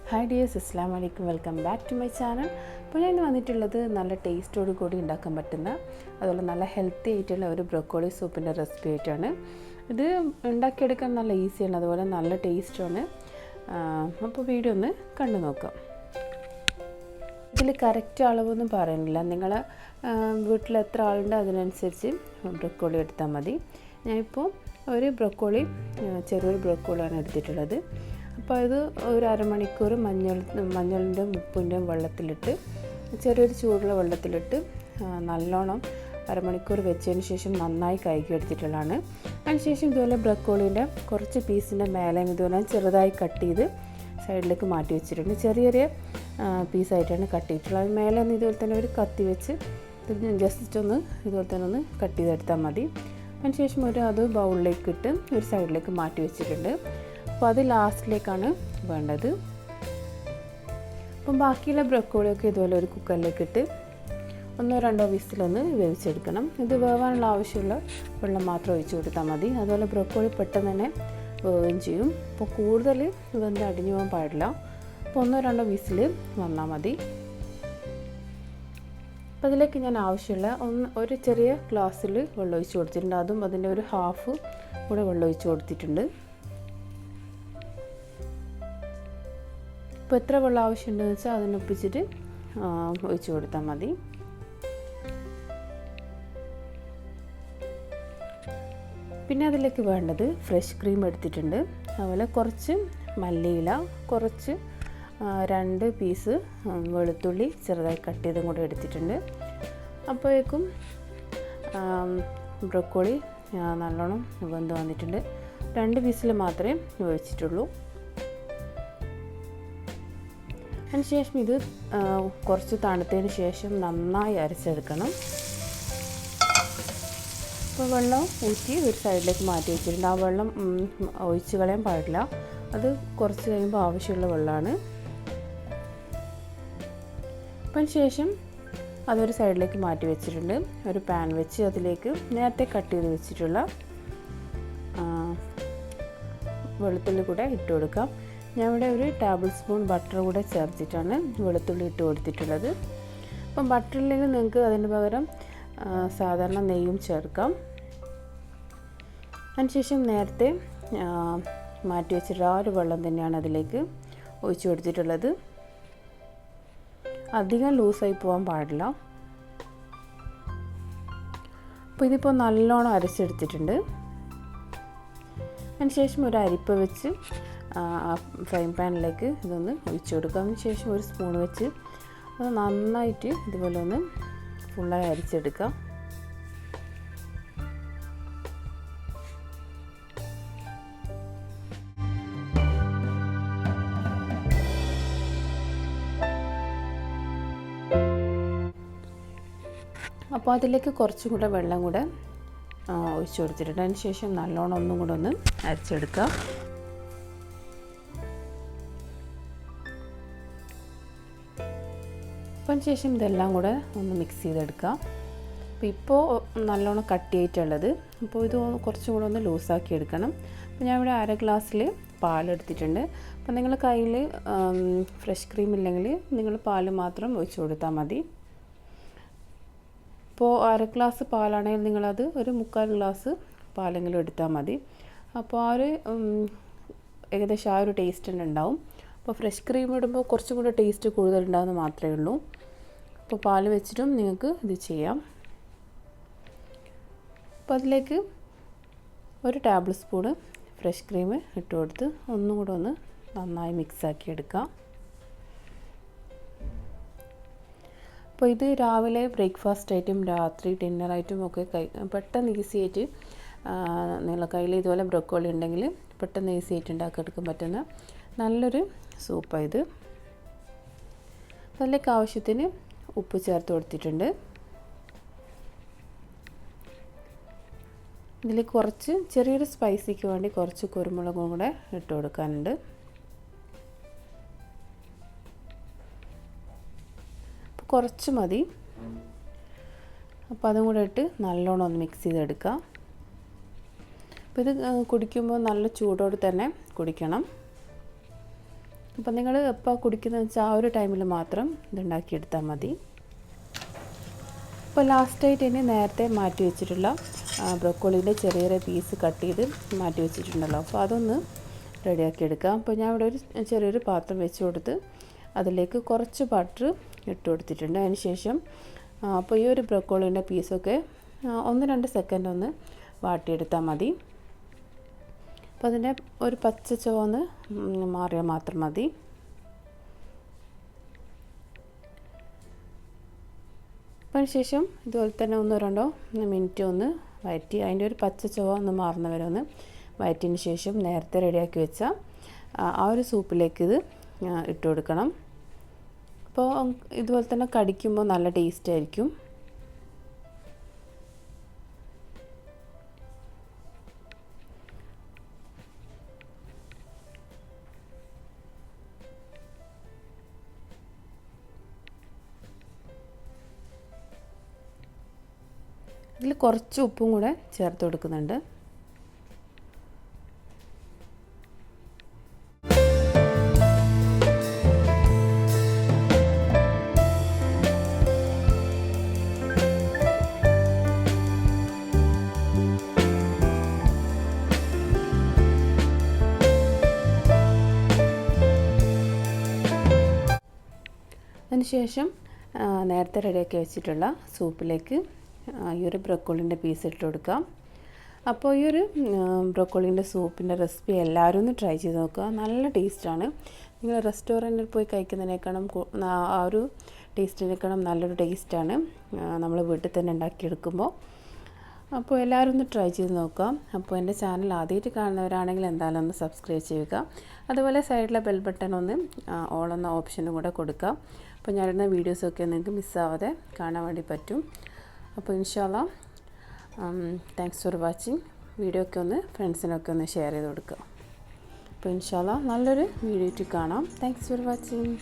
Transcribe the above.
Hi dears, അസ്സലാമു അലൈക്കും. Welcome back to my channel. അപ്പോൾ ഞാൻ വന്നിട്ടുള്ളത് നല്ല ടേസ്റ്റോട് കൂടി ഉണ്ടാക്കാൻ പറ്റുന്ന അതുപോലെ നല്ല ഹെൽത്തി ആയിട്ടുള്ള ഒരു ബ്രൊക്കോളി സൂപ്പിൻ്റെ റെസിപ്പി ആയിട്ടാണ്. ഇത് ഉണ്ടാക്കിയെടുക്കാൻ നല്ല ഈസിയാണ്, അതുപോലെ നല്ല ടേസ്റ്റുമാണ്. അപ്പോൾ വീഡിയോ ഒന്ന് കണ്ടു നോക്കാം. ഇതിൽ കറക്റ്റ് അളവൊന്നും പറയുന്നില്ല, നിങ്ങളെ വീട്ടിൽ എത്ര ആളുണ്ട് അതിനനുസരിച്ച് ബ്രൊക്കോളി എടുത്താൽ മതി. ഞാനിപ്പോൾ ഒരു ബ്രൊക്കോളി, ചെറിയൊരു ബ്രൊക്കോളിയാണ് എടുത്തിട്ടുള്ളത്. അപ്പോൾ ഇത് ഒരു അരമണിക്കൂർ മഞ്ഞളിൻ്റെയും ഉപ്പിൻ്റെയും വെള്ളത്തിലിട്ട്, ചെറിയൊരു ചൂടുള്ള വെള്ളത്തിലിട്ട് നല്ലോണം അരമണിക്കൂർ വെച്ചതിന് ശേഷം നന്നായി കഴുകി എടുത്തിട്ടുള്ളതാണ്. അതിനുശേഷം ഇതുപോലെ ബ്രൊക്കോളീൻ്റെ കുറച്ച് പീസിൻ്റെ മേലെ ഇതുപോലെ ചെറുതായി കട്ട് ചെയ്ത് സൈഡിലേക്ക് മാറ്റി വെച്ചിട്ടുണ്ട്. ചെറിയ ചെറിയ പീസായിട്ടാണ് കട്ട് ചെയ്തിട്ടുള്ളത്. അത് മേലെ ഒന്ന് ഇതുപോലെ തന്നെ ഒരു കത്തി വെച്ച് ജസ്റ്റ് ഒന്ന് ഇതുപോലെ തന്നെ ഒന്ന് കട്ട് ചെയ്തെടുത്താൽ മതി. അതിനുശേഷം അത് ബൗളിലേക്ക് ഇട്ട് ഒരു സൈഡിലേക്ക് മാറ്റി വെച്ചിട്ടുണ്ട്. അപ്പോൾ അത് ലാസ്റ്റിലേക്കാണ് വേണ്ടത്. അപ്പം ബാക്കിയുള്ള ബ്രൊക്കോളിയൊക്കെ ഇതുപോലെ ഒരു കുക്കറിലേക്ക് ഇട്ട് 1-2 വിസിലൊന്ന് വേവിച്ചെടുക്കണം. ഇത് വേവാനുള്ള ആവശ്യമുള്ള വെള്ളം മാത്രം ഒഴിച്ചു കൊടുത്താൽ മതി. അതുപോലെ ബ്രൊക്കോളി പെട്ടെന്ന് തന്നെ വേവുകയും ചെയ്യും. അപ്പോൾ കൂടുതൽ വെന്ത് അടിഞ്ഞു പോകാൻ പാടില്ല. അപ്പോൾ 1-2 വിസിൽ വന്നാൽ മതി. അപ്പോൾ അതിലേക്ക് ഞാൻ ആവശ്യമുള്ള ഒരു ചെറിയ ഗ്ലാസ്സിൽ വെള്ളം ഒഴിച്ച് കൊടുത്തിട്ടുണ്ട്. അതും അതിൻ്റെ ഒരു ഹാഫ് കൂടെ വെള്ളം ഒഴിച്ച് കൊടുത്തിട്ടുണ്ട്. ഇപ്പോൾ എത്ര വെള്ളം ആവശ്യമുണ്ടെന്ന് വെച്ചാൽ അതിനൊപ്പിച്ചിട്ട് ഒഴിച്ച് കൊടുത്താൽ മതി. പിന്നെ അതിലേക്ക് വേണ്ടത് ഫ്രഷ് ക്രീം എടുത്തിട്ടുണ്ട്. അതുപോലെ കുറച്ച് മല്ലിയില, കുറച്ച് 2 പീസ് വെളുത്തുള്ളി ചെറുതായി കട്ട് ചെയ്തും കൂടെ എടുത്തിട്ടുണ്ട്. അപ്പോഴേക്കും ബ്രൊക്കോളി നല്ലോണം വെന്ത് വന്നിട്ടുണ്ട്. 2 പീസിൽ മാത്രമേ ഒഴിച്ചിട്ടുള്ളൂ. അതിനുശേഷം ഇത് കുറച്ച് തണുത്തതിന് ശേഷം നന്നായി അരച്ചെടുക്കണം. അപ്പോൾ വെള്ളം ഊറ്റി ഒരു സൈഡിലേക്ക് മാറ്റി വെച്ചിട്ടുണ്ട്. ആ വെള്ളം ഒഴിച്ച് കളയാൻ പാടില്ല, അത് കുറച്ച് കഴിയുമ്പോൾ ആവശ്യമുള്ള വെള്ളമാണ്. അപ്പം ശേഷം അതൊരു സൈഡിലേക്ക് മാറ്റി വെച്ചിട്ടുണ്ട്. ഒരു പാൻ വെച്ച് അതിലേക്ക് നേരത്തെ കട്ട് ചെയ്ത് വെച്ചിട്ടുള്ള വെളുത്തുള്ളി കൂടെ ഇട്ട് കൊടുക്കാം. ഞാൻ ഇവിടെ ഒരു ടേബിൾ സ്പൂൺ ബട്ടർ കൂടെ ചേർത്തിട്ടാണ് വെളുത്തുള്ളി ഇട്ട് കൊടുത്തിട്ടുള്ളത്. അപ്പം ബട്ടറില്ലെങ്കിൽ നിങ്ങൾക്ക് അതിന് പകരം സാധാരണ നെയ്യും ചേർക്കാം. അതിനുശേഷം നേരത്തെ മാറ്റി വെച്ചിട്ട് ആ ഒരു വെള്ളം തന്നെയാണ് അതിലേക്ക് ഒഴിച്ചു കൊടുത്തിട്ടുള്ളത്. അധികം ലൂസായി പോകാൻ പാടില്ല. അപ്പോൾ ഇതിപ്പോൾ നല്ലോണം അരച്ചെടുത്തിട്ടുണ്ട്. അതിനുശേഷം ഒരു അരിപ്പ വെച്ച് ഫ്രൈ പാനിലേക്ക് ഇതൊന്ന് ഒഴിച്ചു കൊടുക്കുക. അതിന് ശേഷം ഒരു സ്പൂൺ വെച്ച് അത് നന്നായിട്ട് ഇതുപോലെ ഒന്ന് ഫുള്ളായി അരിച്ചെടുക്കുക. അപ്പോൾ അതിലേക്ക് കുറച്ചും കൂടെ വെള്ളം കൂടെ ഒഴിച്ചു കൊടുത്തിട്ടുണ്ട്. അതിന് ശേഷം നല്ലോണം ഒന്നും കൂടെ ഒന്ന് അരച്ചെടുക്കുക. അപ്പം ശേഷം ഇതെല്ലാം കൂടെ ഒന്ന് മിക്സ് ചെയ്തെടുക്കാം. ഇപ്പോൾ നല്ലോണം കട്ടിയായിട്ടുള്ളത്, അപ്പോൾ ഇത് കുറച്ചും കൂടെ ഒന്ന് ലൂസാക്കി എടുക്കണം. അപ്പോൾ ഞാൻ ഇവിടെ 1/2 ഗ്ലാസ്സിൽ പാലെടുത്തിട്ടുണ്ട്. അപ്പോൾ നിങ്ങളുടെ കയ്യിൽ ഫ്രഷ് ക്രീം ഇല്ലെങ്കിൽ നിങ്ങൾ പാൽ മാത്രം ഒഴിച്ച് കൊടുത്താൽ മതി. ഇപ്പോൾ 1/2 ഗ്ലാസ് പാലാണെങ്കിൽ നിങ്ങളത് ഒരു 3/4 ഗ്ലാസ് പാലെങ്കിലും എടുത്താൽ മതി. അപ്പോൾ ഏകദേശം ആ ഒരു ടേസ്റ്റ് തന്നെ ഉണ്ടാവും. അപ്പോൾ ഫ്രഷ് ക്രീം ഇടുമ്പോൾ കുറച്ചും കൂടെ ടേസ്റ്റ് കൂടുതലുണ്ടാകുന്ന മാത്രമേ ഉള്ളൂ. അപ്പോൾ പാൽ വെച്ചിട്ടും നിങ്ങൾക്ക് ഇത് ചെയ്യാം. അപ്പോൾ അതിലേക്ക് ഒരു ടേബിൾ സ്പൂണ് ഫ്രഷ് ക്രീം ഇട്ട് കൊടുത്ത് ഒന്നും കൂടെ ഒന്ന് നന്നായി മിക്സാക്കി എടുക്കാം. അപ്പോൾ ഇത് രാവിലെ ബ്രേക്ക്ഫാസ്റ്റ് ആയിട്ടും രാത്രി ഡിന്നറായിട്ടും ഒക്കെ പെട്ടെന്ന് ഈസി ആയിട്ട് നിങ്ങളുടെ കയ്യിൽ ഇതുപോലെ ബ്രൊക്കോളി ഉണ്ടെങ്കിൽ പെട്ടെന്ന് ഈസി ആയിട്ട് ഉണ്ടാക്കിയെടുക്കാൻ പറ്റുന്ന നല്ലൊരു സൂപ്പാണ് ഇത്. അതിലേക്ക് ആവശ്യത്തിന് ഉപ്പ് ചേർത്ത് കൊടുത്തിട്ടുണ്ട്. ഇതിൽ കുറച്ച് ചെറിയൊരു സ്പൈസിക്ക് വേണ്ടി കുറച്ച് കുരുമുളകും കൂടെ ഇട്ട് കൊടുക്കാനുണ്ട്. കുറച്ച് മതി. അപ്പോൾ അതും കൂടെ ഇട്ട് നല്ലോണം ഒന്ന് മിക്സ് ചെയ്തെടുക്കാം. അപ്പോൾ ഇത് കുടിക്കുമ്പോൾ നല്ല ചൂടോടെ തന്നെ കുടിക്കണം. അപ്പോൾ നിങ്ങൾ എപ്പോൾ കുടിക്കുന്നതെന്ന് വെച്ചാൽ ആ ഒരു ടൈമിൽ മാത്രം ഇതുണ്ടാക്കിയെടുത്താൽ മതി. അപ്പോൾ ലാസ്റ്റായിട്ട് ഇനി നേരത്തെ മാറ്റി വെച്ചിട്ടുള്ള ബ്രൊക്കോളീൻ്റെ ചെറിയ ചെറിയ പീസ് കട്ട് ചെയ്ത് മാറ്റി വെച്ചിട്ടുണ്ടല്ലോ, അപ്പോൾ അതൊന്ന് റെഡിയാക്കി എടുക്കാം. അപ്പോൾ ഞാൻ ഇവിടെ ഒരു ചെറിയൊരു പാത്രം വെച്ച് കൊടുത്ത് അതിലേക്ക് കുറച്ച് ബട്ടർ ഇട്ട് കൊടുത്തിട്ടുണ്ട്. അതിന് ശേഷം അപ്പോൾ ഈ ഒരു ബ്രൊക്കോളീൻ്റെ പീസൊക്കെ 1-2 സെക്കൻഡ് ഒന്ന് വാട്ടിയെടുത്താൽ മതി. അപ്പോൾ അതിൻ്റെ ഒരു പച്ച ചുവന്ന് മാറിയാൽ മാത്രം മതി. അപ്പോൾ അതിന് ശേഷം ഇതുപോലെ തന്നെ 1-2 മിനിറ്റ് ഒന്ന് വഴറ്റി അതിൻ്റെ ഒരു പച്ച ചുവ ഒന്ന് മാറുന്ന വരെ ഒന്ന് വഴറ്റിയതിന് ശേഷം നേരത്തെ റെഡിയാക്കി വെച്ച ആ ഒരു സൂപ്പിലേക്ക് ഇത് ഇട്ട് കൊടുക്കണം. അപ്പോൾ ഇതുപോലെ തന്നെ കടിക്കുമ്പോൾ നല്ല ടേസ്റ്റ് ആയിരിക്കും. ഇതിൽ കുറച്ച് ഉപ്പും കൂടെ ചേർത്ത് കൊടുക്കുന്നുണ്ട്. അതിനുശേഷം നേരത്തെ റെഡിയാക്കി വെച്ചിട്ടുള്ള സൂപ്പിലേക്ക് ഈ ഒരു ബ്രൊക്കോളിൻ്റെ പീസ് ഇട്ട് കൊടുക്കാം. അപ്പോൾ ഈ ഒരു ബ്രൊക്കോളിൻ്റെ സൂപ്പിൻ്റെ റെസിപ്പി എല്ലാവരും ഒന്ന് ട്രൈ ചെയ്ത് നോക്കുക. നല്ല ടേസ്റ്റാണ്. നിങ്ങൾ റെസ്റ്റോറൻറ്റിൽ പോയി കഴിക്കുന്നതിനേക്കാളും ആ ഒരു ടേസ്റ്റിനേക്കാളും നല്ലൊരു ടേസ്റ്റാണ് നമ്മൾ വീട്ടിൽ തന്നെ ഉണ്ടാക്കിയെടുക്കുമ്പോൾ. അപ്പോൾ എല്ലാവരും ഒന്ന് ട്രൈ ചെയ്ത് നോക്കാം. അപ്പോൾ എൻ്റെ ചാനൽ ആദ്യമായിട്ട് കാണുന്നവരാണെങ്കിൽ എന്തായാലും ഒന്ന് സബ്സ്ക്രൈബ് ചെയ്യുക. അതുപോലെ സൈഡിലെ ബെൽ ബട്ടൺ ഒന്ന് ഓൾ എന്ന ഓപ്ഷനും കൂടെ കൊടുക്കാം. അപ്പോൾ ഞാനിടുന്ന വീഡിയോസൊക്കെ നിങ്ങൾക്ക് മിസ്സാവാതെ കാണാൻ വേണ്ടി പറ്റും. അപ്പോൾ ഇൻഷാല്ലാ താങ്ക്സ് ഫോർ വാച്ചിങ്. വീഡിയോ ഒക്കെ ഒന്ന് ഫ്രണ്ട്സിനൊക്കെ ഒന്ന് ഷെയർ ചെയ്ത് കൊടുക്കുക. അപ്പോൾ ഇൻഷാല്ലാ നല്ലൊരു വീഡിയോ കാണാം. Thanks for watching.